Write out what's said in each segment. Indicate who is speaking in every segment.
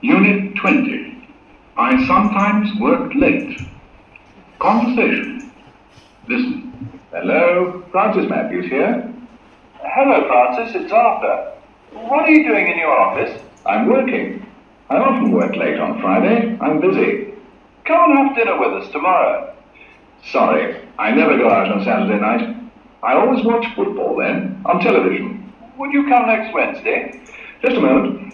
Speaker 1: Unit 20. I sometimes work late. Conversation. Listen.
Speaker 2: Hello, Francis Matthews here.
Speaker 3: Hello, Francis, it's Arthur. What are you doing in your office?
Speaker 2: I'm working. I often work late on Friday. I'm busy.
Speaker 3: Come and have dinner with us tomorrow.
Speaker 2: Sorry, I never go out on Saturday night. I always watch football then, on television.
Speaker 3: Would you come next Wednesday?
Speaker 2: Just a moment.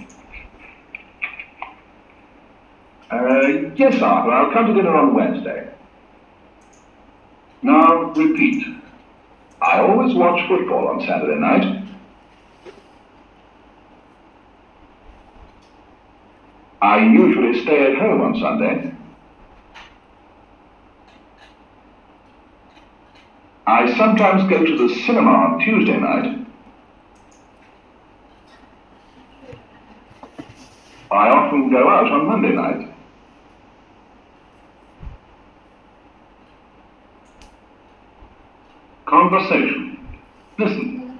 Speaker 2: Yes, Arthur, I'll come to dinner on Wednesday.
Speaker 1: Now repeat.
Speaker 2: I always watch football on Saturday night. I usually stay at home on Sunday. I sometimes go to the cinema on Tuesday night. I often go out on Monday night.
Speaker 1: Conversation. Listen.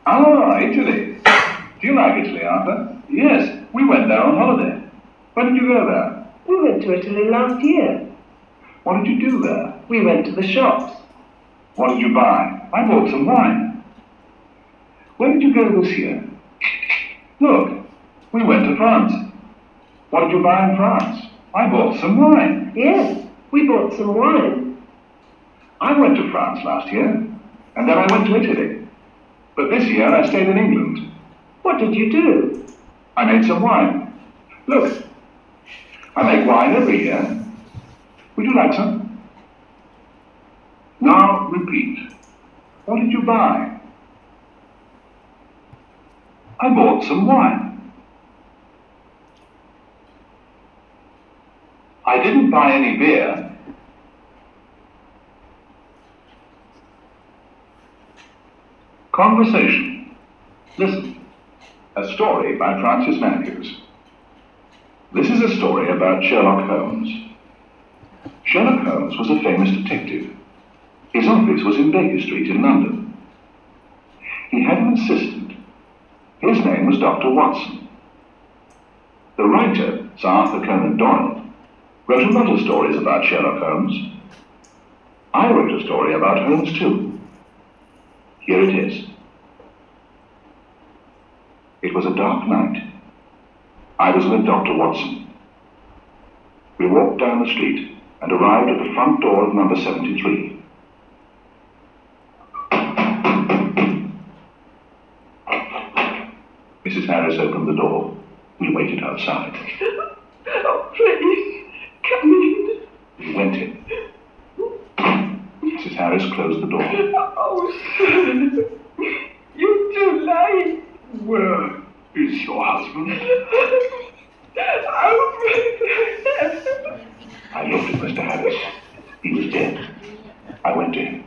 Speaker 2: Ah, Italy. Do you like Italy, Arthur?
Speaker 1: Yes, we went there on holiday.
Speaker 2: When did you go there?
Speaker 4: We went to Italy last year.
Speaker 2: What did you do there?
Speaker 4: We went to the shops.
Speaker 2: What did you buy?
Speaker 1: I bought some wine.
Speaker 2: Where did you go this year?
Speaker 1: Look, we went to France.
Speaker 2: What did you buy in France?
Speaker 1: I bought some wine.
Speaker 4: Yes, we bought some wine.
Speaker 2: I went to France last year, and then I went to Italy. But this year I stayed in England.
Speaker 4: What did you do?
Speaker 2: I made some wine. Look, I make wine every year. Would you like some?
Speaker 1: Now repeat.
Speaker 2: What did you buy?
Speaker 1: I bought some wine. I didn't buy any beer. Conversation. Listen.
Speaker 2: A story by Francis Matthews. This is a story about Sherlock Holmes. Sherlock Holmes was a famous detective. His office was in Baker Street in London. He had an assistant. His name was Dr. Watson. The writer, Sir Arthur Conan Doyle, wrote a lot of stories about Sherlock Holmes. I wrote a story about Holmes too. Here it is. It was a dark night. I was with Dr. Watson. We walked down the street and arrived at the front door of number 73. Mrs. Harris opened the door. We waited outside.
Speaker 4: Oh, please, come in.
Speaker 2: We went in. Mrs. Harris closed the door.
Speaker 4: Oh, sir, you're too late.
Speaker 1: Where is your husband?
Speaker 2: I looked at Mr. Harris. He was dead. I went to him.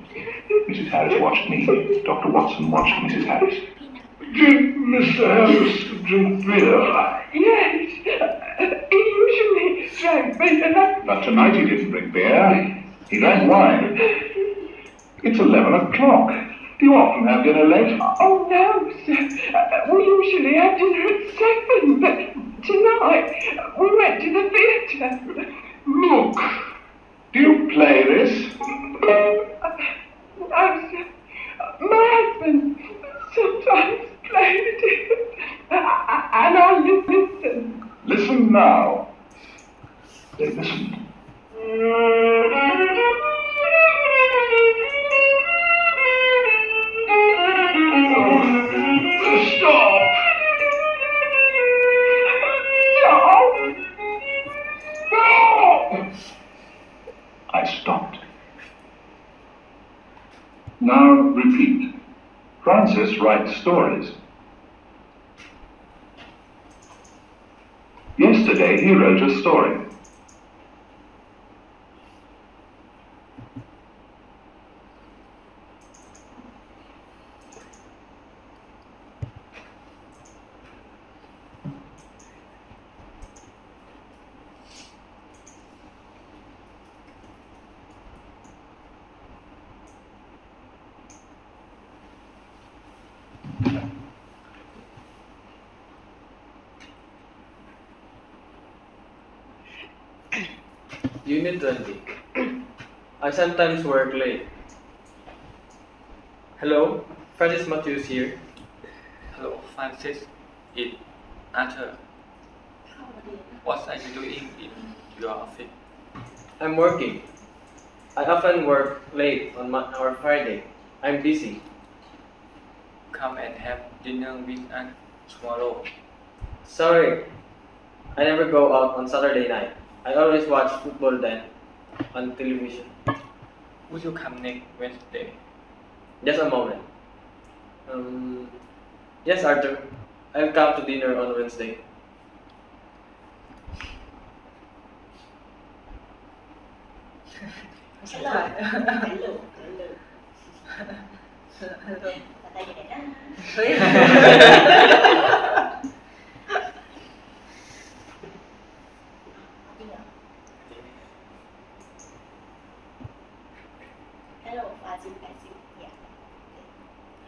Speaker 2: Mrs. Harris watched me. Dr. Watson watched Mrs. Harris.
Speaker 1: Did Mr. Harris drink beer?
Speaker 4: Yes, he usually drank beer.
Speaker 2: But tonight he didn't drink beer. He drank wine. It's 11 o'clock. Do you often have dinner late?
Speaker 4: Oh, no, sir. We usually have dinner at 7, but tonight we went to the theatre.
Speaker 2: Look, do you play this?
Speaker 4: No, sir. My husband sometimes plays it, and I listen.
Speaker 2: Listen now. They listened.
Speaker 1: Stop!
Speaker 2: Stop! I stopped. Now repeat. Francis writes stories. Yesterday he wrote a story.
Speaker 5: Unit 20. I sometimes work late. Hello, Francis Matthews here.
Speaker 6: Hello, Francis. It's Arthur. What are you doing in your office?
Speaker 5: I'm working. I often work late on our Friday. I'm busy.
Speaker 6: Come and have dinner with us tomorrow.
Speaker 5: Sorry, I never go out on Saturday night. I always watch football then on television.
Speaker 6: Would you come next Wednesday?
Speaker 5: Just a moment. Yes, Arthur. I'll come to dinner on Wednesday.
Speaker 7: Hello. Hello.
Speaker 8: Hello.
Speaker 7: Tay gì đẹp đó.
Speaker 8: เฮ้ย
Speaker 7: Jing hả? Hello, Francis. Yeah.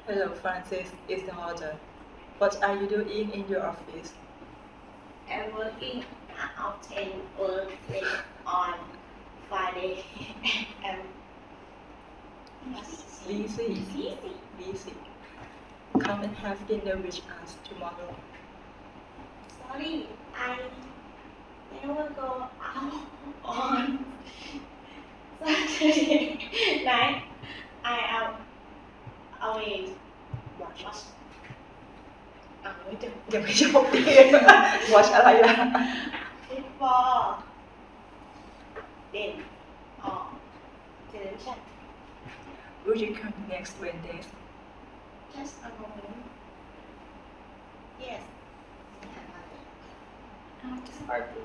Speaker 8: Hello, Francis. It's the order. What are you doing in your office?
Speaker 7: I'm working out 10 work late on Friday. I'm
Speaker 8: Busy.
Speaker 7: busy.
Speaker 8: Busy. Come and have dinner with us tomorrow.
Speaker 7: Sorry, I never go out on Saturday night. I am always watch. ไม่จบ
Speaker 8: ยังไม่จบดี Watch อะไรล่ะ
Speaker 7: football. Then on television.
Speaker 8: Will you come next Wednesday?
Speaker 7: Just a moment. Yes.
Speaker 5: Arthur.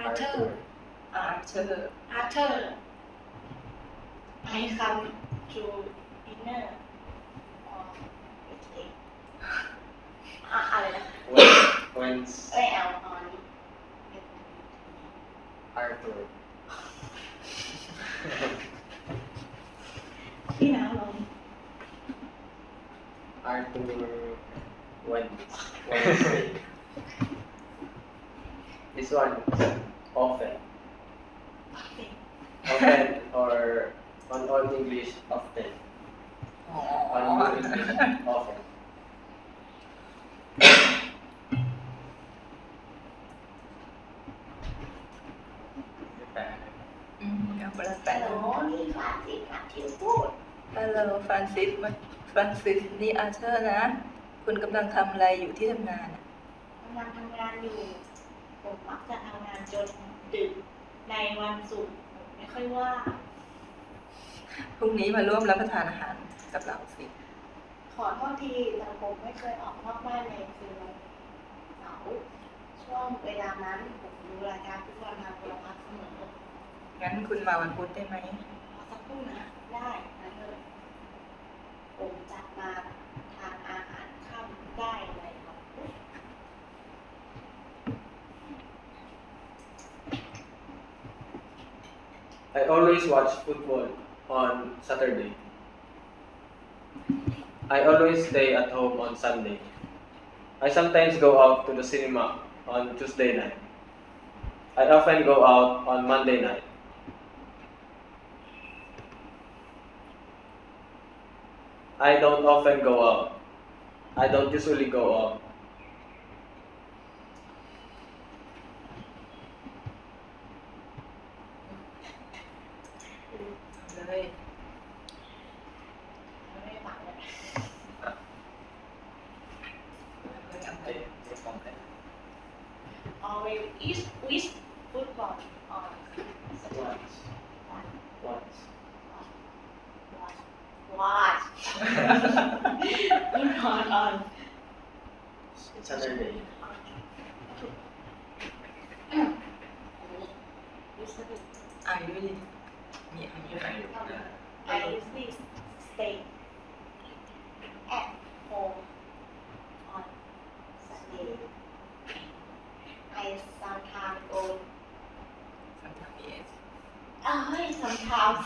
Speaker 7: Arthur.
Speaker 8: Arthur.
Speaker 7: I come to dinner on Wednesday. อะไรนะ
Speaker 5: When's
Speaker 7: เอ้ยเอา on
Speaker 5: Arthur?
Speaker 7: ที่น้ำลง
Speaker 5: Arthur Wednesday. This one often. Often or on all English often.
Speaker 8: อ๋อ
Speaker 5: On new English often.
Speaker 6: แปล
Speaker 8: เอาไปแล้วแปะ
Speaker 7: ฮัลโหลนี่ฟาสิค่ะที่พูด
Speaker 8: Hello, Francis. Francis นี่ Arthur นะ คุณกำลังทำอะไรอยู่ที่ทำงานอะ
Speaker 7: กำลังทำงานอยู่ ผมมักจะทำงานจนดึกในวันศุกร์ผมไม่ค่อยว่าง
Speaker 8: พรุ่งนี้มาร่วมรับประทานอาหารกับเราสิ
Speaker 7: ขอโทษทีแต่ผมไม่เคยออกนอกบ้านในคืนวันเสาร์ช่วงเวลานั้นผมดูรายการฟุตบอลทางโทรทัศน์เสมอ
Speaker 8: งั้นคุณมาวันพุธได้ไหม
Speaker 7: ขอสักครู่นะได้นะเธอผมจะมาทานอาหารค่ำได้ในวันพุธ
Speaker 5: I always watch football on Saturday. I always stay at home on Sunday. I sometimes go out to the cinema on Tuesday night. I often go out on Monday night. I don't often go out. I don't usually go out.
Speaker 8: เลย
Speaker 7: ไม่ได้ฟังเลย
Speaker 6: จะฟ้องแต่
Speaker 7: always eat with football on Saturday.
Speaker 5: Once.
Speaker 7: Watch. Football on
Speaker 5: Saturday.
Speaker 7: usually
Speaker 8: อ่านด้วยดิมีอ่านด้วย
Speaker 7: I usually stay at home on Sunday. I sometimes go.
Speaker 8: Sometimes
Speaker 7: Sometimes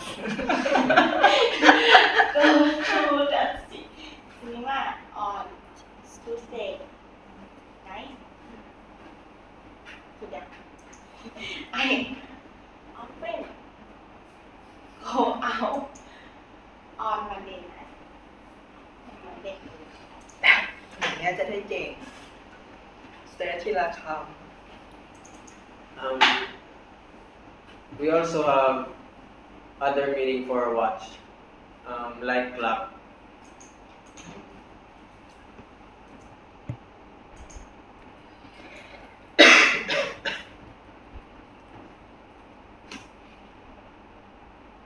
Speaker 7: go to the cinema on Tuesday night. I
Speaker 8: อาจจะได้เก่งแสดงที่ราคา
Speaker 5: We also have other meaning for watch, like clock.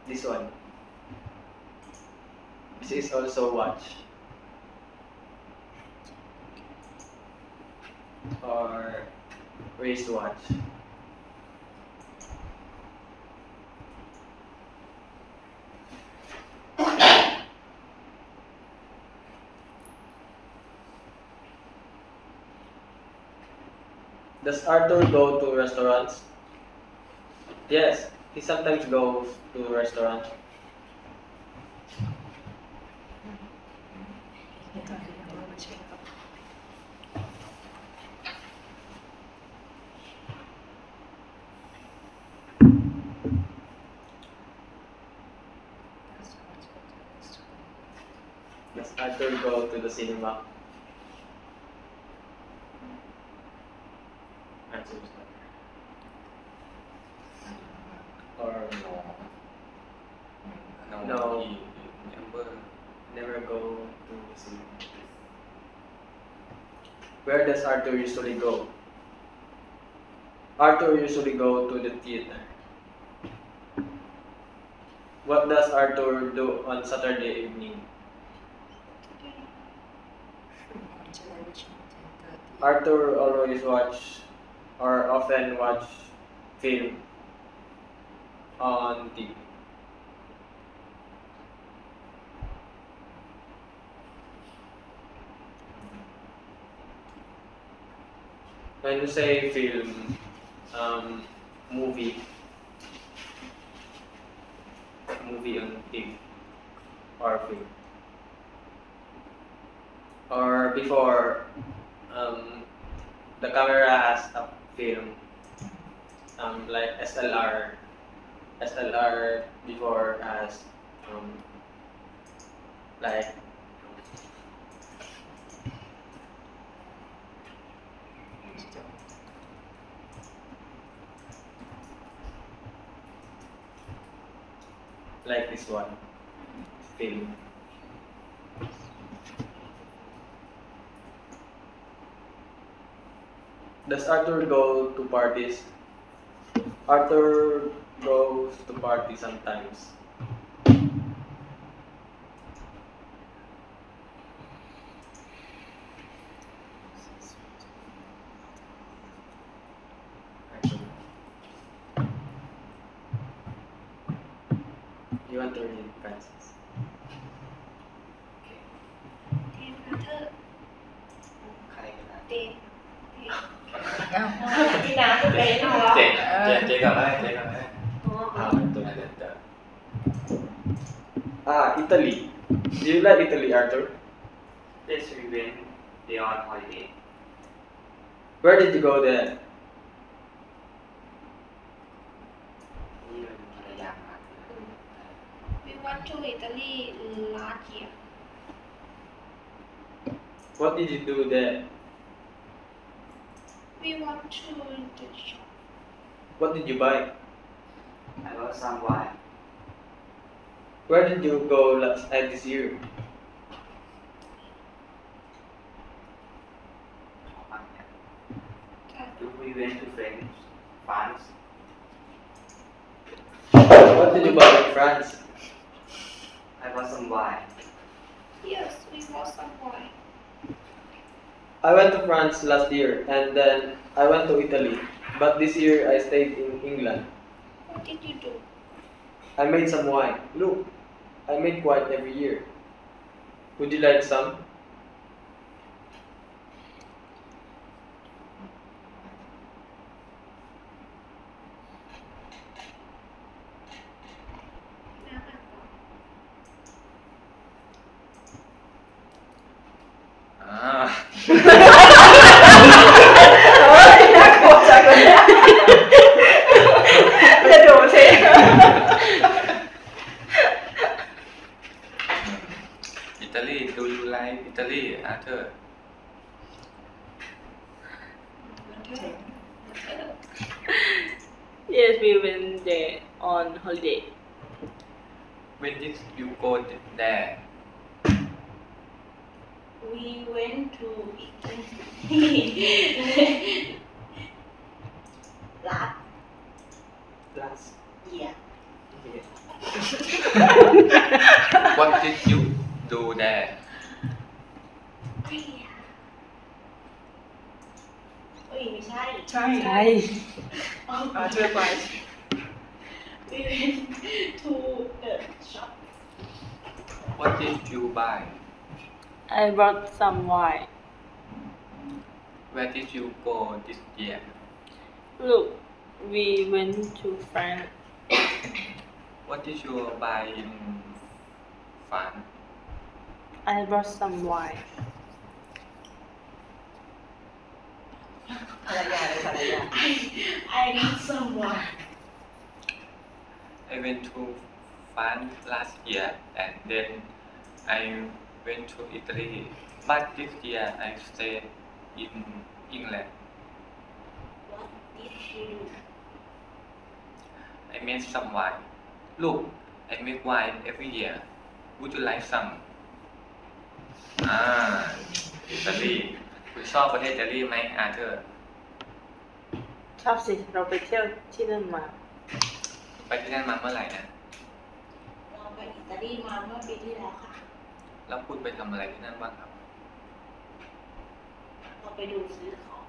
Speaker 5: This one. This is also watch. Or wristwatch. Does Arthur go to restaurants? Yes, he sometimes goes to restaurants. Does Arthur go to the cinema? Answer is not. Or no,
Speaker 6: he
Speaker 5: never go to the cinema. Where does Arthur usually go? Arthur usually go to the theater. What does Arthur do on Saturday evening? Arthur always watch or often watch film on TV. When you say film, movie on TV or film, or before the camera has a film, like SLR before has like this one film. Does Arthur go to parties? Arthur goes to parties sometimes. You want to read, Francis?
Speaker 7: เทนอาเธอร์
Speaker 6: ใครกันนะ
Speaker 7: เตน
Speaker 8: อ้าว
Speaker 7: ที่น้ำก็เป็นเหรอ
Speaker 6: เจ๊ก่อนได้เจ๊ก่อนได้ ตัวนั้นเดี๋ยว
Speaker 5: Italy. Do you like Italy, Arthur?
Speaker 6: Yes, we went there on holiday.
Speaker 5: Where did you go there?
Speaker 6: นี่เป็นภรรยามา
Speaker 7: We went to Italy last year.
Speaker 5: What did you do there?
Speaker 7: We went to the shop.
Speaker 5: What did you buy?
Speaker 6: I got some wine.
Speaker 5: Where did you go this year?
Speaker 6: We went to France.
Speaker 5: What did you buy in France?
Speaker 6: I got some wine.
Speaker 7: Yes, we bought some wine.
Speaker 5: I went to France last year and then I went to Italy. But this year I stayed in England.
Speaker 7: What did you do?
Speaker 5: I made some wine. Look, I make wine every year. Would you like some?
Speaker 6: Ah.
Speaker 8: น่ากลัวจังเลยจะดูสิ
Speaker 6: Italy. Do you like Italy, Arthur?
Speaker 9: Yes, we went there on holiday.
Speaker 6: When did you go there?
Speaker 7: We went to Italy last year.
Speaker 6: What did you do there?
Speaker 7: เอ้ยไม่ใช่
Speaker 8: ใช่
Speaker 9: ใช่
Speaker 8: อาเธอไป
Speaker 7: We went to the shop.
Speaker 6: What did you buy?
Speaker 9: I brought some wine.
Speaker 6: Where did you go this year?
Speaker 9: Look, we went to France.
Speaker 6: What did you buy in France?
Speaker 9: I brought some wine.
Speaker 8: ภรรยาเลยภรรยา
Speaker 7: I got someone.
Speaker 6: I went to France last year and then I went to Italy. But this year I stayed in England.
Speaker 7: What did you do?
Speaker 6: I made some wine. Look, I make wine every year. Would you like some? อิตาลีคุณชอบประเทศอิตาลีไหมอาเธอร์
Speaker 9: ชอบสิ เราไปเที่ยวที่นั่นมา
Speaker 6: ไปที่นั่นมาเมื่อไหร่นะ
Speaker 7: เราไปอิตาลีมาเมื่อปีที่แล้วค่ะ
Speaker 6: แล้วคุณไปทำอะไรที่นั่นบ้างครับ
Speaker 7: เราไปดูซื้อของ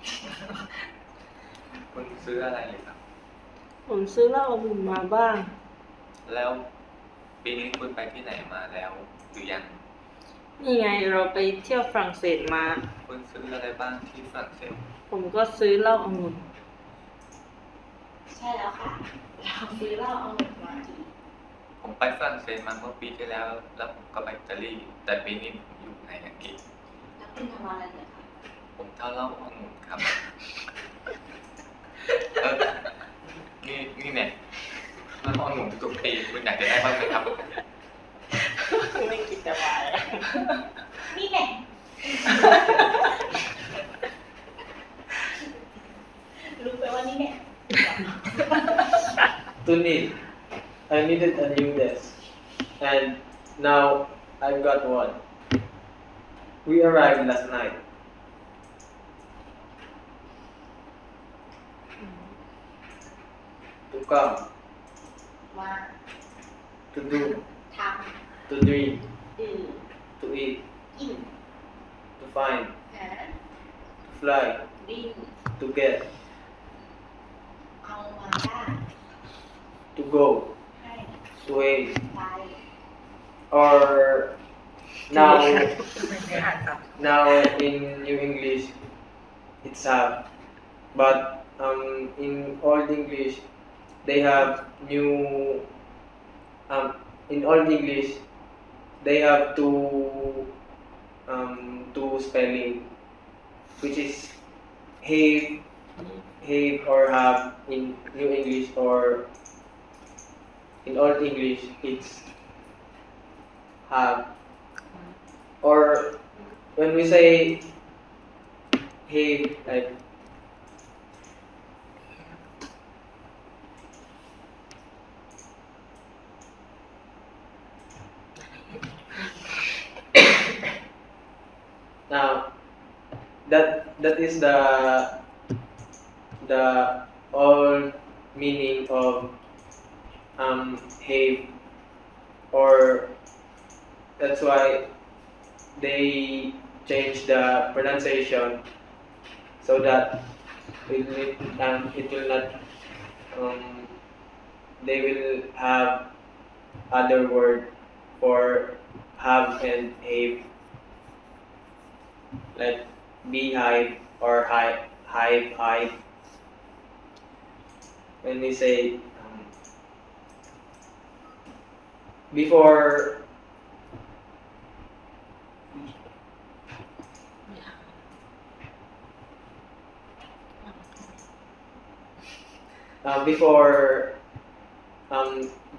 Speaker 6: คุณซื้ออะไรเลยครับ
Speaker 9: ผมซื้อเหล้าองุ่นมาบ้าง
Speaker 6: แล้วปีนี้คุณไปที่ไหนมาแล้วหรือยัง
Speaker 9: นี่ไงเราไปเที่ยวฝรั่งเศสมา
Speaker 6: คุณซื้ออะไรบ้างที่ฝรั่งเศส
Speaker 9: ผมก็ซื้อเหล้าองุ่น
Speaker 7: ใช่แล้วค่ะ เราซื้อเหล้าเอาเงินมาอีก
Speaker 6: ผมไปฝรั่งเศสมาเมื่อปีที่แล้ว แล้วผมก็ไปอิตาลี แต่ปีนี้ผมอยู่ในอังกฤษ
Speaker 7: แล้วคุณทำอะไรเนี่ยคะ
Speaker 6: ผมเท่าเหล่าองุ่นครับ นี่เนี่ยเหล่าองุ่นทุกปีคุณอยากจะได้บ้างไหมครับ
Speaker 9: ไม่คิดจะไป
Speaker 7: นี่แหละรู้ไปว่านี่แหละ
Speaker 5: To need, I needed a new desk, and now I've got one. We arrived last night. To come,
Speaker 7: มา
Speaker 5: to do,
Speaker 7: ท
Speaker 5: to dream,
Speaker 7: ำดื่ม
Speaker 5: to eat,
Speaker 7: กิน
Speaker 5: to find,
Speaker 7: หา
Speaker 5: to fly,
Speaker 7: บิน
Speaker 5: to get,
Speaker 7: เอามาได้
Speaker 5: to go,
Speaker 7: ให้
Speaker 5: to aim,
Speaker 7: ไป
Speaker 5: or now,
Speaker 8: ไม่อ่านครับ
Speaker 5: now in New English, it's have, but in Old English, they have new, in Old English, they have two spelling, which is have or have in New English, or in Old English, it's have. Or when we say have, like now, that is the all meaning of have, or that's why they change the pronunciation so that it will not they will have other word for have and have, like beehive or hive. When we say before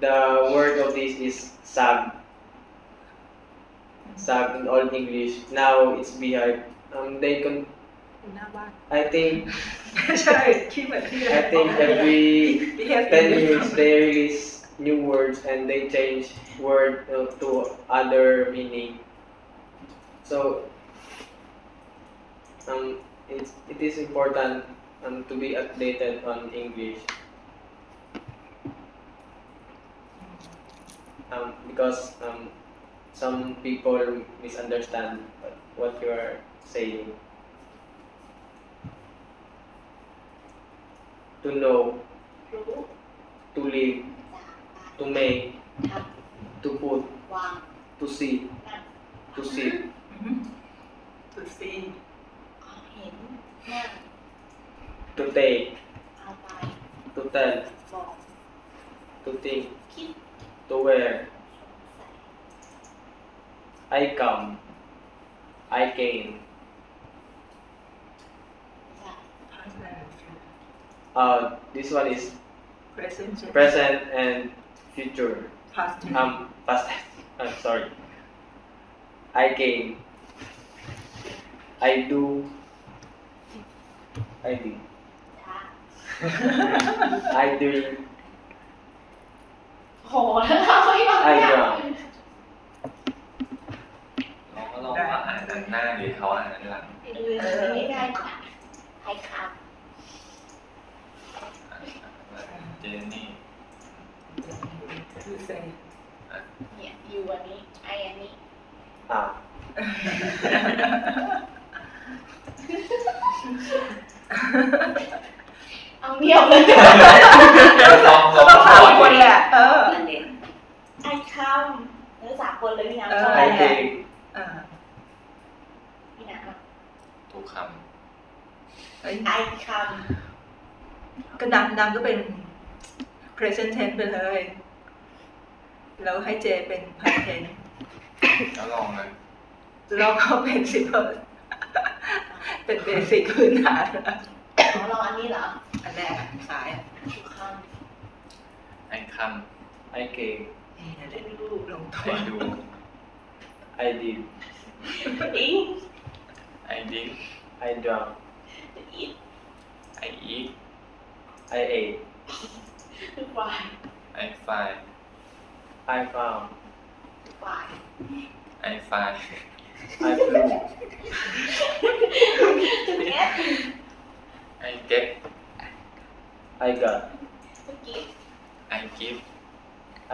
Speaker 5: the word of this is sag in Old English. Now it's beehive.
Speaker 8: อยู่หน้าบ้าน
Speaker 5: I think
Speaker 8: ใช่คิดเหมือนพี่เลย
Speaker 5: I think every
Speaker 8: behave
Speaker 5: 10 years they release new words and they change word to other meaning. So it is important to be updated on English. Because some people misunderstand what you are saying. To know,
Speaker 7: รู้
Speaker 5: to live,
Speaker 7: จาก
Speaker 5: to make,
Speaker 7: ท
Speaker 5: to put,
Speaker 7: ำวาง
Speaker 5: to see,
Speaker 7: นั่ง
Speaker 5: to sit,
Speaker 8: to see
Speaker 7: เห็นนั่ง
Speaker 5: to take,
Speaker 7: เอาไป
Speaker 5: to tell,
Speaker 7: บอก
Speaker 5: to think,
Speaker 7: คิด
Speaker 5: to wear.
Speaker 7: ใส่
Speaker 5: I come, I came.
Speaker 7: ใส่
Speaker 5: This one is
Speaker 8: present tense
Speaker 5: present and future.
Speaker 8: past tense
Speaker 5: Past tense. Sorry. I came. I do. I did.
Speaker 7: จ้า
Speaker 5: I drink.
Speaker 7: โหแล้วเราไม่เอา
Speaker 5: I
Speaker 7: เนี่ย
Speaker 5: drown.
Speaker 6: เราก็ลองมาอ่านอันหน้าหรือเขาอ่านอันหลัง
Speaker 7: ไม่ได้ค่ะใครครับ
Speaker 6: เจนนี่
Speaker 8: to say
Speaker 7: เนี่ยอยู่อันนี้ไออันนี้
Speaker 5: Ah.
Speaker 7: เอาเงียบเลย
Speaker 6: ลอง
Speaker 8: ก็ต้องถามคนแหละ
Speaker 7: นั่นเองไอคำแล้วสามคนเลยพี่น้ำชอบ
Speaker 5: I came.
Speaker 7: พี่น้ำ
Speaker 6: ถูกค
Speaker 7: ไอค
Speaker 8: ก็นำก็เป็น present tense ไปเลยแล้วให้เจเป็น past tense
Speaker 6: ำแล้วลองเลย
Speaker 8: แล้วก็เป็น simple เป็น basic พื้นฐาน
Speaker 7: ำของเราอันนี้เหรอ
Speaker 8: อันแรกสาย
Speaker 7: ทุกค
Speaker 6: ไอค
Speaker 5: I came.
Speaker 8: นี่นะเล่นรูปลง
Speaker 6: ำ
Speaker 8: ตั
Speaker 6: ไอ
Speaker 8: ว
Speaker 6: ดู
Speaker 5: I did.
Speaker 7: ำอิง
Speaker 6: ไอดิ้ง
Speaker 5: I drowned.
Speaker 7: อีท
Speaker 6: ไออีก
Speaker 5: I ate.
Speaker 7: ทุกฝ่าย
Speaker 6: ไอไฟ
Speaker 5: I found.
Speaker 7: ทุกฝ่าย
Speaker 6: ไอไฟ
Speaker 5: I flew.
Speaker 7: ทุกแง่
Speaker 6: ไอเก็ต
Speaker 5: I got.
Speaker 7: ทุกกิฟ
Speaker 6: ไอกิฟ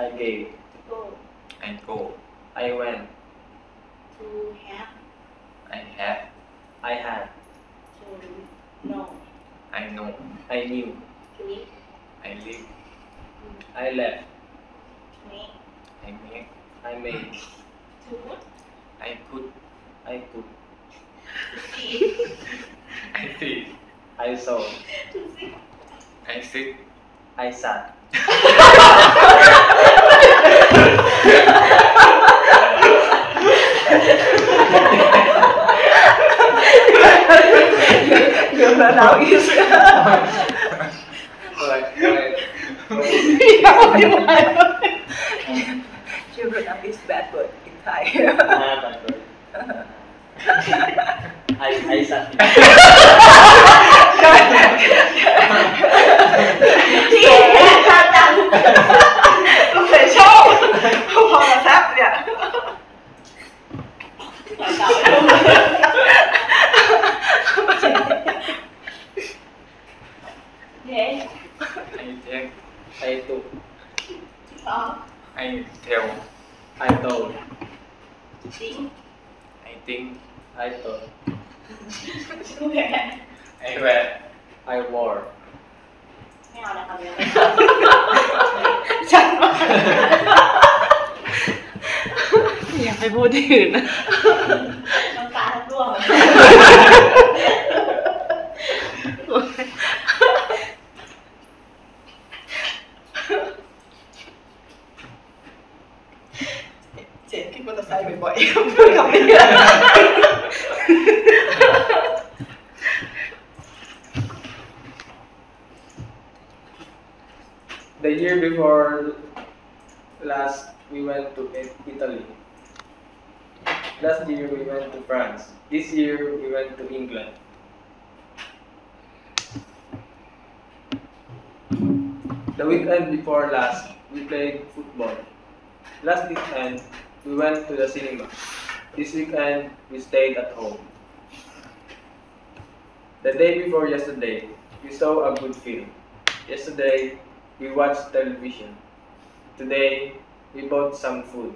Speaker 5: I gave.
Speaker 7: ทุกโก้
Speaker 6: ไอโก้
Speaker 5: I went.
Speaker 7: ทูแฮป
Speaker 6: ไอแฮป
Speaker 5: I had.
Speaker 7: ทูโน่
Speaker 6: ไอโน
Speaker 5: I knew.
Speaker 7: ทูลิฟ
Speaker 6: ไอลิฟ
Speaker 5: I left.
Speaker 7: ทูเมก
Speaker 6: ไอเมก
Speaker 5: I made.
Speaker 7: ทูพุท
Speaker 6: ไอพุท
Speaker 5: I put.
Speaker 7: ทูซี
Speaker 6: ไอซี
Speaker 5: I saw.
Speaker 7: ทูซิ
Speaker 6: ไอซิก
Speaker 5: I sat.
Speaker 8: เดี๋ยวแล้วเราอีก Children of this bad word in Thai
Speaker 5: I sat.
Speaker 7: ที่แค่ทางจัง
Speaker 8: ลูกเคยชอบพอมาแทบเนี่ย
Speaker 7: เฮ้ย
Speaker 6: ไอเท็ก
Speaker 5: I took.
Speaker 7: อ๋อ
Speaker 6: ไอเทล
Speaker 5: I told.
Speaker 7: จริง
Speaker 6: ไอติ้ง
Speaker 5: I thought.
Speaker 7: ทูแฮป
Speaker 6: ไอแวร์
Speaker 5: I wore.
Speaker 7: ไม่เอาแล้วครับเนี่ย
Speaker 8: ชัดมากอย่าไปพูดที่อื่นนะ
Speaker 7: น้ำตาทั้งร่วง
Speaker 8: เจ๊ขึ้นมอเตอร์ไซค์บ่อยๆเพื่อนกับเพื่อน
Speaker 5: The year before last, we went to Italy. Last year we went to France. This year we went to England. The weekend before last, we played football. Last weekend, we went to the cinema. This weekend, we stayed at home. The day before yesterday, we saw a good film. Yesterday, we watched television. Today, we bought some food.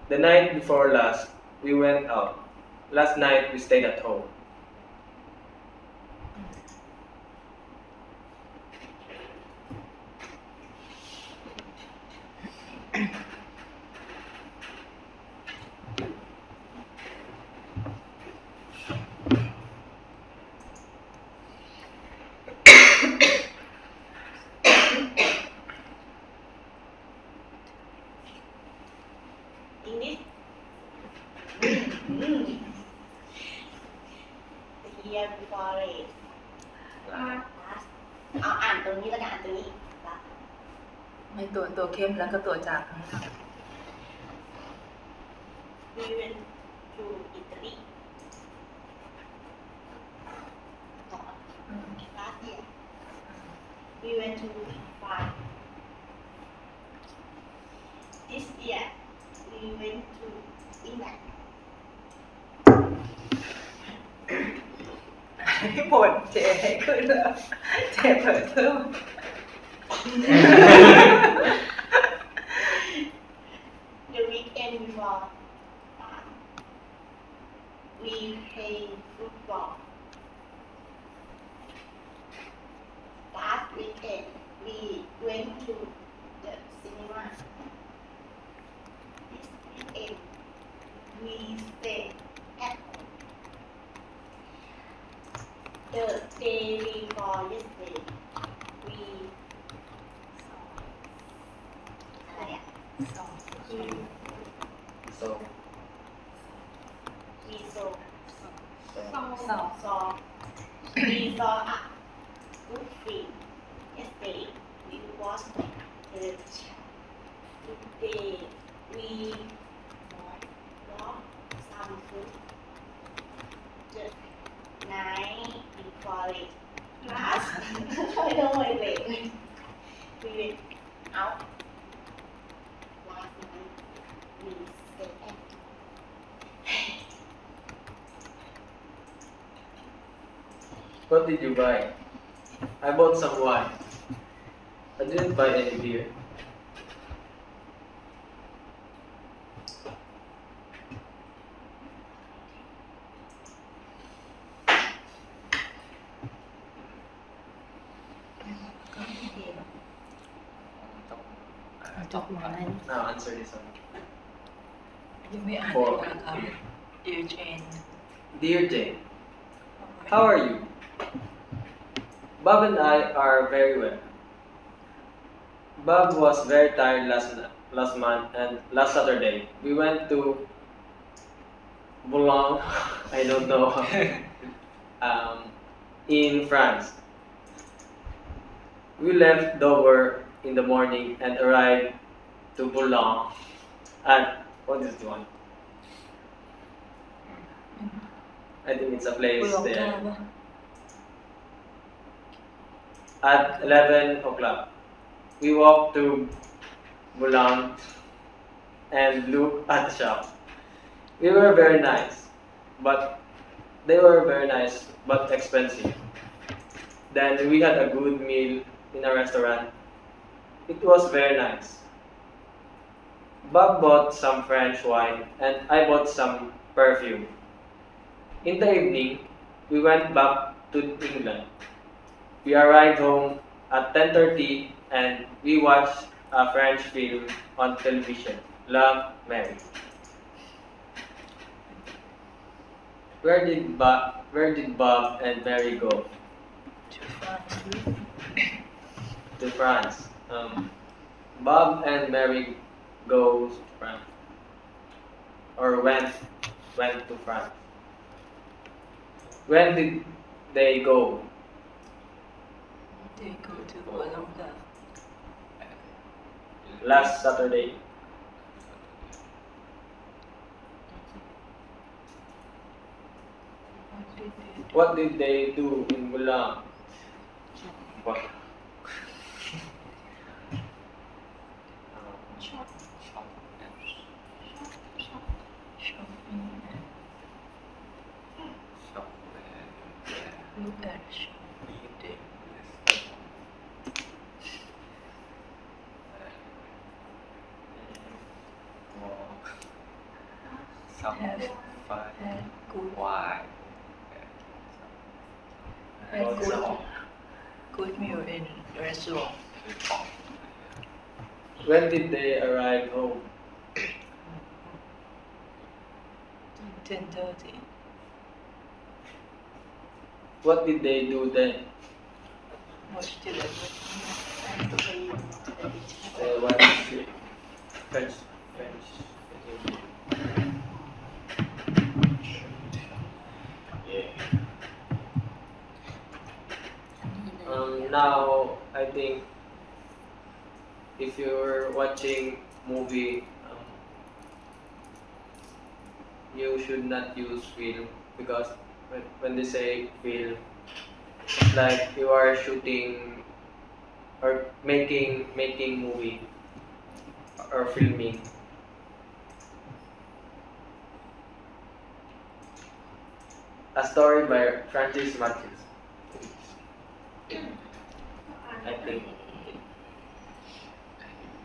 Speaker 5: The night before last, we went out. Last night, we stayed at home.
Speaker 7: English. The year before it. Last. เอาอ่านตรงนี้แล้วก็อ่านตรงนี้ Last.
Speaker 8: ไม่ตัวเข้มแล้วก็ตัวจากข้างล่าง
Speaker 7: We went to Italy. Last year. We went to France. This year, we went to England.
Speaker 8: ให้หมดเจให้ขึ้นแล้วเจเปิดเพิ่ม
Speaker 7: The weekend before that, we played football. Last weekend, we went to the cinema. This weekend, we stayed at home. The day before yesterday, we
Speaker 5: So,
Speaker 7: we saw
Speaker 8: saw.
Speaker 7: we saw a good film. Yesterday, we watched television. Today, we bought some food. The night before it. Last. I don't want to wait. We went out. Last night, we stayed at
Speaker 5: what did you buy? I bought some wine. I didn't buy any beer. Now answer this one.
Speaker 8: ยังไม่อ่าน
Speaker 5: Four.
Speaker 8: เลยนะครับ Dear Jane
Speaker 5: Dear Jane, how are you? Bob and I are very well. Bob was very tired last month and last Saturday we went to Boulogne, I don't know, in France. We left Dover in the morning and arrived to Boulogne at, what is this one? I think it's a place there. At 11 o'clock, we walked to Boulogne and looked at the shops. They were very nice, but expensive. Then we had a good meal in a restaurant. It was very nice. Bob bought some French wine and I bought some perfume. In the evening, we went back to England. We arrived home at 10:30 and we watched a French film on television, Love, Mary. Where did Bob and Mary go? To France. Bob and Mary goes to France. Or went to France. When did they go?
Speaker 8: They go to Boulogne.
Speaker 5: Last Saturday. What did they do in Boulogne? What?
Speaker 8: Look at
Speaker 6: reading some
Speaker 8: Have-
Speaker 6: fun
Speaker 8: had good
Speaker 6: wine
Speaker 8: had good meal in restaurant.
Speaker 5: When did they arrive home?
Speaker 8: 10:30.
Speaker 5: What did they do then?
Speaker 8: Watch television.
Speaker 5: They watched French. Now I think if you're watching movie, you should not use film because when they say film, it's like you are shooting or making movie or filming. A story by Francis Marquez. I think.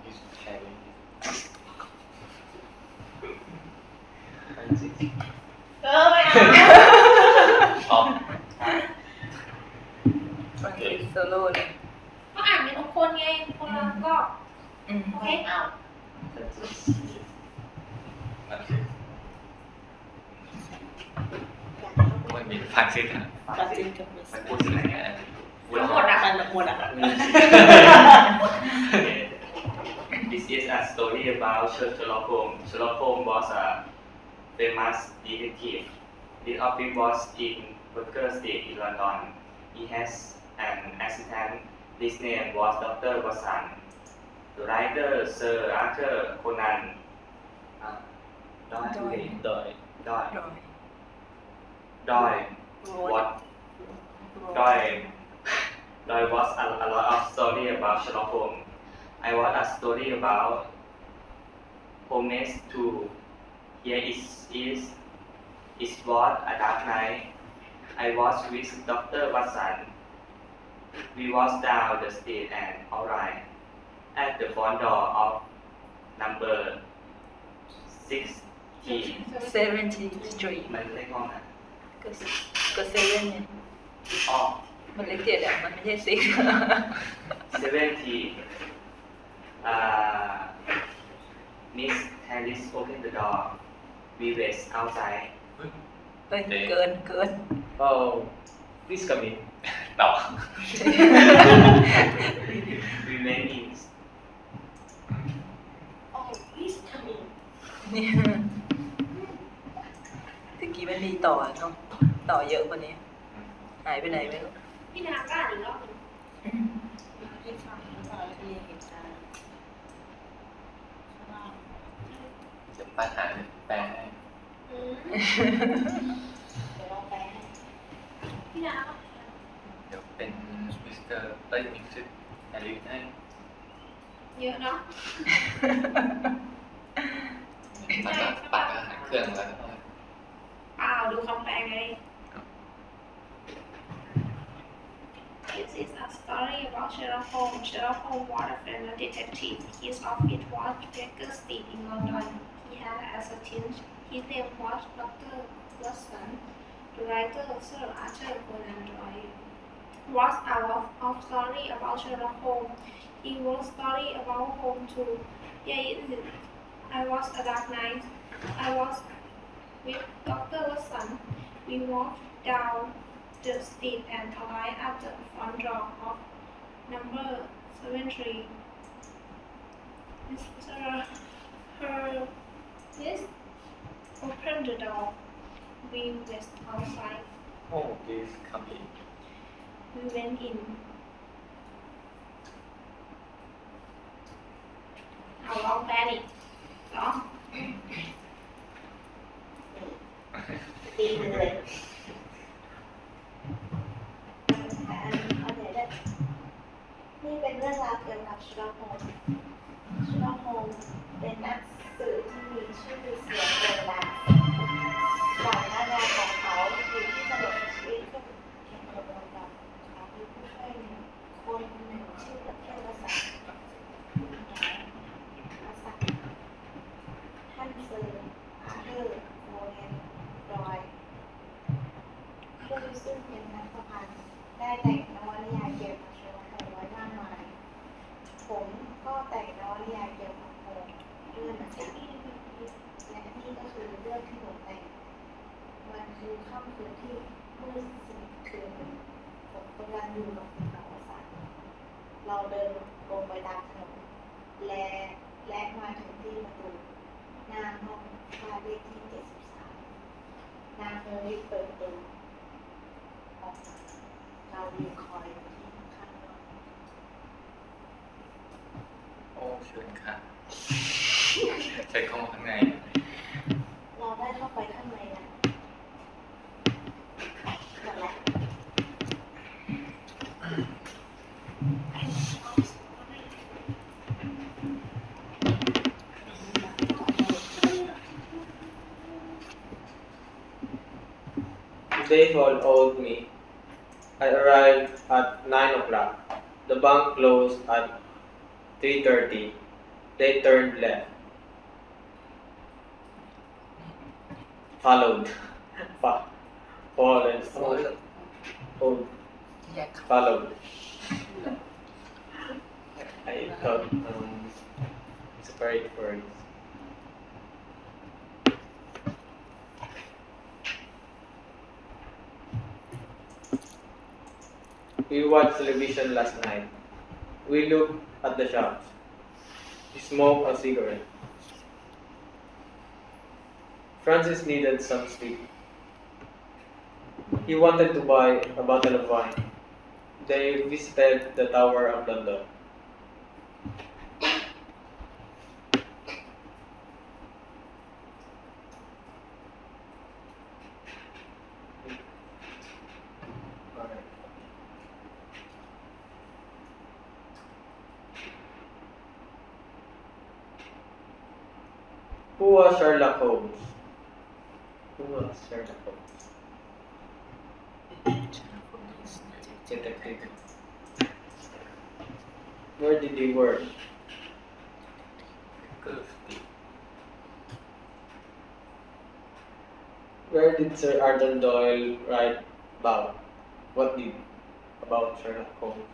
Speaker 6: is carrying
Speaker 5: Francis.
Speaker 7: ไม่เอา
Speaker 6: อ๋อ
Speaker 8: ฟังเพลงโซโล่เลย
Speaker 7: ก็อ่านเป็นทุกคนไงคนละก็
Speaker 8: อืม
Speaker 7: โอเคเอา
Speaker 5: Francis.
Speaker 6: มันคือมันมีฟังซิค่ะ
Speaker 9: ตัดสินกับมิส
Speaker 6: มันพูดถึงอะไร
Speaker 7: ทั้งหมดอะ
Speaker 9: กันหมดอ่ะ
Speaker 10: This is a story about Sherlock Holmes. Sherlock Holmes was a famous detective. His office was in Baker Street in London. He has an assistant. His name was Dr. Watson. The writer Sir Arthur Conan Doyle. Doyle was a lot of story about Sherlock Holmes. I watched a story about Holmes too. Here is what a dark night. I was with Dr. Watson. We walked down the street and arrived at the front door of number 60.
Speaker 8: 70 Street
Speaker 10: มันเลขห้องนะ
Speaker 8: ก็เซเว่นเนี่ย
Speaker 10: อ๋อ
Speaker 8: มันเลข7อ่ะมันไม่ใช่ซิก
Speaker 10: 70. Miss Harris opened the door. We wait outside.
Speaker 8: เฮ้ยเกิน
Speaker 5: Oh, please come in.
Speaker 6: ต่อ
Speaker 10: We went in.
Speaker 7: โอ้please come in
Speaker 8: นี่ตะกี้มันมีต่อเนาะต่อเยอะกว่านี้หายไปไหนไม่รู้
Speaker 7: พี่นางก็อ่านอีกรอบหนึ่ง
Speaker 9: ที่ฟังตอนที่เห็นการ
Speaker 6: จะปัญหาแปลให้
Speaker 7: เดี๋ยวลองแปลให้พี่นางก็
Speaker 6: เดี๋ยวเป็นมิสเตอร์มิสเตอร์แอลิสให้
Speaker 7: เยอะเนาะ
Speaker 6: ปัดอาหารเครื่องแล้วก็
Speaker 7: ดูคำแปลไง This is a story about Sherlock Holmes. Sherlock Holmes was a famous detective. His office was Baker Street in London. He had an assistant. His name was Dr. Watson. The writer Sir Arthur Conan Doyle was a lot of story about Sherlock Holmes. He wrote story about Holmes too. Yeah, it is. I was a dark night. I was with Dr. Watson. We walked down the street and arrived at the front door of number 73. Mr. Hurst opened the door. We went outside.
Speaker 6: โอ้please come in
Speaker 7: We went in. เอาลองแปลดิเนาะตีเลยนี่เป็นเรื่องราวเกี่ยวกับSherlock Holmes Sherlock Holmesเป็นนักสืบที่มีชื่อเสียงโด่งดังก่อนหน้างานของเขาอยู่ที่ถนนสตรีท ค่ำคืนที่มืดสนิทคืนหนึ่งผมกำลังอยู่กับคุณประวัติศาสตร์เราเดินลงไปตามถนนและมาถึงที่ประตูหน้าห้องบ้านเลขที่73นางเฮอรี่เปิดประตูออกมาเรายืนคอยอยู่ที่ข้างนอก
Speaker 6: โอ้เชิญค่ะเชิญเข้ามาข้างใน
Speaker 7: เราได้เข้าไปข้างในนะหมดแล้ว
Speaker 5: They followed me. I arrived at 9 o'clock. The bank closed at 3:30. They turned left. Followed. Followed. Followed. Followed. I thought separate words. We watched television last night. We looked at the shops. We smoked a cigarette. Francis needed some sleep. He wanted to buy a bottle of wine. They visited the Tower of London. Who was Sherlock Holmes? Who was Sherlock Holmes? Detective. Where did he work? Where did Sir Arthur Doyle write about? What did about Sherlock Holmes?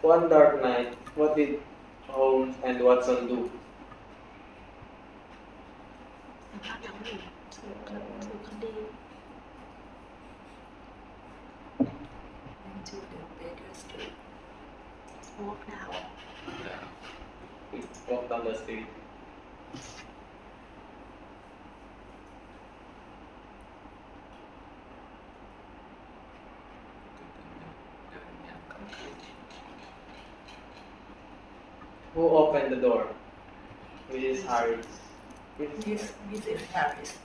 Speaker 5: One dark night, what did Holmes and Watson do?
Speaker 8: Into the Baker Street. Walk now.
Speaker 5: We walked down the street. Who opened the door? Mrs. Harris.
Speaker 8: Mrs. Harris.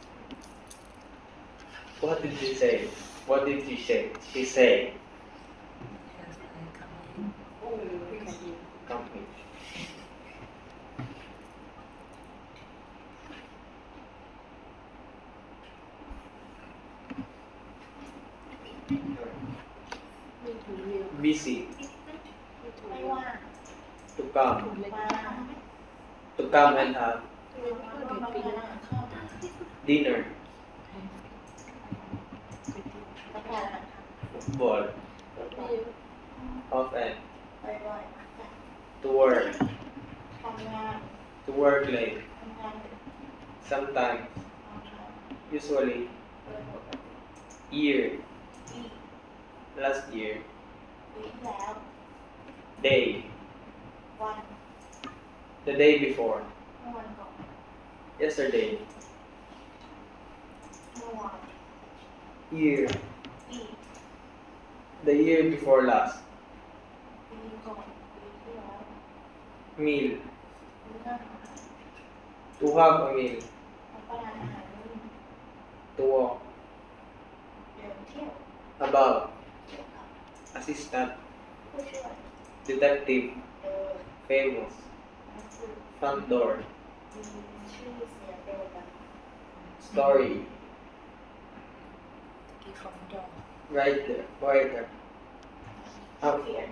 Speaker 5: What did she say? What did she say? She said,
Speaker 8: Yes, I come in.
Speaker 5: "Come in." Busy.
Speaker 7: ไม่ว่าง
Speaker 5: To come.
Speaker 7: ว่าง
Speaker 5: To come and have
Speaker 7: ต้องการอาหารข้าว
Speaker 5: dinner.
Speaker 7: ต้องการอาหาร
Speaker 5: Football.
Speaker 7: บ่อย
Speaker 5: Often.
Speaker 7: บ่อย
Speaker 5: To work.
Speaker 7: ทำงาน
Speaker 5: To work late.
Speaker 7: ทำงาน
Speaker 5: Sometimes.
Speaker 7: ทำงาน
Speaker 5: Usually.
Speaker 7: โดยปกติ
Speaker 5: Year.
Speaker 7: ปี
Speaker 5: Last year.
Speaker 7: ปีที่แล้ว
Speaker 5: Day.
Speaker 7: วัน
Speaker 5: The day before.
Speaker 7: เมื่อวันก่อน
Speaker 5: Yesterday.
Speaker 7: เมื่อวาน
Speaker 5: Year.
Speaker 7: ปี
Speaker 5: The year before last.
Speaker 7: ปีก่อนปีที่แล้ว
Speaker 5: Meal.
Speaker 7: มื้ออาหาร
Speaker 5: To have a meal.
Speaker 7: รับประทานอาหารมื้อ
Speaker 5: To walk.
Speaker 7: เดินเที่ยว
Speaker 5: About.
Speaker 7: เกี่ยวกับ
Speaker 5: Assistant.
Speaker 7: ผู้ช่วย
Speaker 5: Detective.
Speaker 7: โดย
Speaker 5: Famous.
Speaker 7: นักสืบ
Speaker 5: Front door.
Speaker 7: มีชื่อเสียงโด่งดัง
Speaker 5: Story.
Speaker 8: Take from the door.
Speaker 5: Writer. Writer. Up.
Speaker 7: เขียน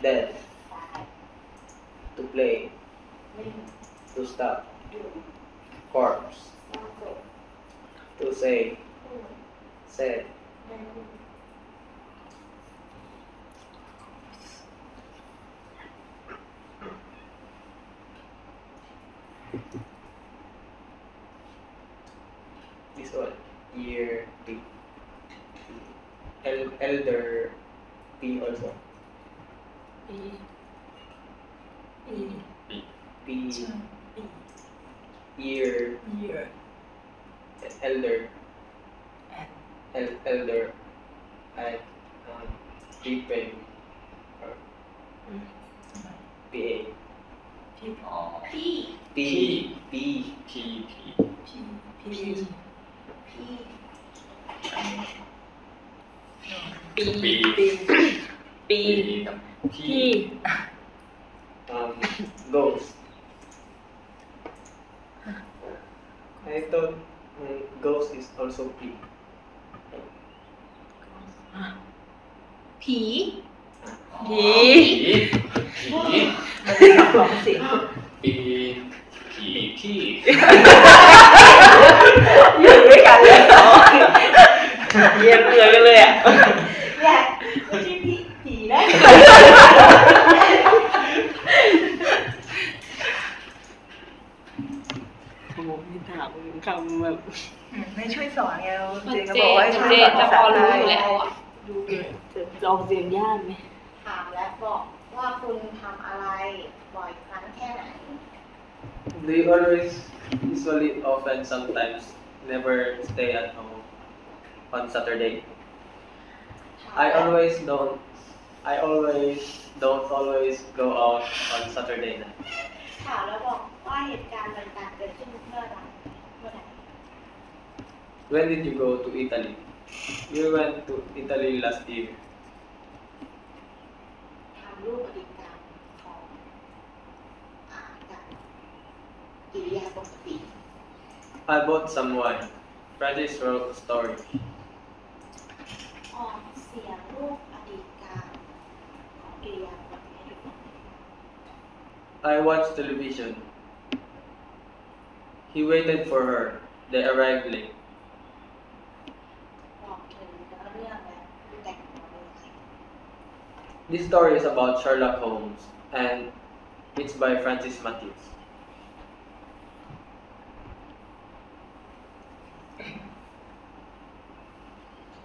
Speaker 5: Dead.
Speaker 7: ตาย
Speaker 5: To play.
Speaker 7: เล่น
Speaker 5: To stop.
Speaker 7: ดู
Speaker 5: Corpse.
Speaker 7: สร้างโศก
Speaker 5: To say.
Speaker 7: พูด
Speaker 5: Said.
Speaker 7: ได้พูด
Speaker 5: Who This one, year P. Elder P also.
Speaker 9: P
Speaker 5: P. Year. Elder. Elder. And P-Pen. Or PA.
Speaker 6: Oh.
Speaker 7: P.
Speaker 5: P. P.
Speaker 6: P.
Speaker 7: P.
Speaker 9: P กับ P
Speaker 5: Ghost. I thought ghost is also P.
Speaker 7: ผี
Speaker 8: มันเป็นคำของเสียง
Speaker 6: ปีที่
Speaker 8: อยู่ด้วยกันเลยเยี่ยมเลยอ่ะ
Speaker 7: แย่ไม่ใช่ผีนะ
Speaker 9: โอ้ไม่ถามคำแบบ
Speaker 8: ไม่ช่วยสอนไง
Speaker 7: เจ
Speaker 8: เจก็บอกว่าให้ช่วยสอน
Speaker 7: จะ
Speaker 8: ภา
Speaker 7: พ
Speaker 8: ษา
Speaker 7: อ
Speaker 8: ไท
Speaker 7: รู้
Speaker 8: ย
Speaker 7: อยู่แล้วอ่ะ
Speaker 9: ดูจะลองเสียงยากไหม
Speaker 7: ถามและบอกว่าคุณทำอะไรบ่อยครั้งแค่ไหน
Speaker 5: Do you always, usually, often, sometimes, never stay at home on Saturday? I always don't always go out on Saturday night.
Speaker 7: ถามแล้วบอกว่าเหตุการณ์ต่างๆเกิดขึ้นเมื่อไหร่
Speaker 5: When did you go to Italy? You went to Italy last year.
Speaker 7: ทำรูปปฏิกรรมของกับกิริยาปกติ
Speaker 5: I bought some wine. Francis wrote a story.
Speaker 7: ออกเสียงรูปปฏิกรรมของกิริยาปกติให้ทุกคน
Speaker 5: I watched television. He waited for her. They arrived late.
Speaker 7: บอกถึงเรื่องและแต่งตัวเลย
Speaker 5: This story is about Sherlock Holmes and it's by Francis Matthews.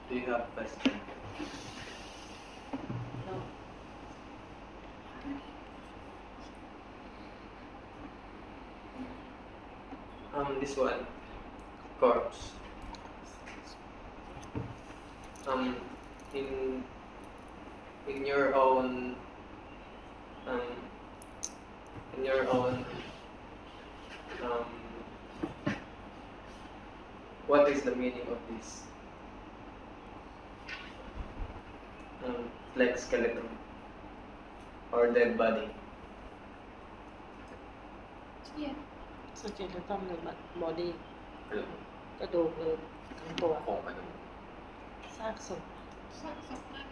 Speaker 5: Do you have a question? This one, corpse. In your own what is the meaning of this like skeleton or dead body?
Speaker 9: ส่วนใหญ่จะต้องเลยบอดี้กระดูกเลยทั้งตัว
Speaker 6: โครงไปตรง
Speaker 9: ซากศพ
Speaker 7: สร้างสมมาก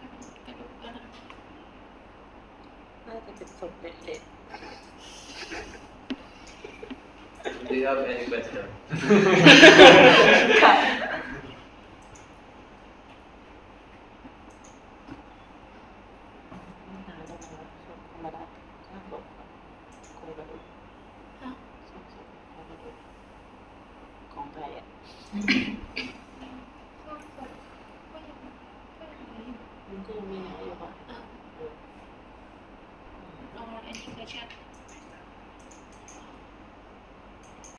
Speaker 7: กระดูกก็นะ
Speaker 9: น่าจะเป็นศพเละ
Speaker 5: Do you have any question?
Speaker 9: ไม่นานแล้วนะศพธรรมดาซากศพโครงกระดูกซากศพโครงกระดูกของไทยอ่ะ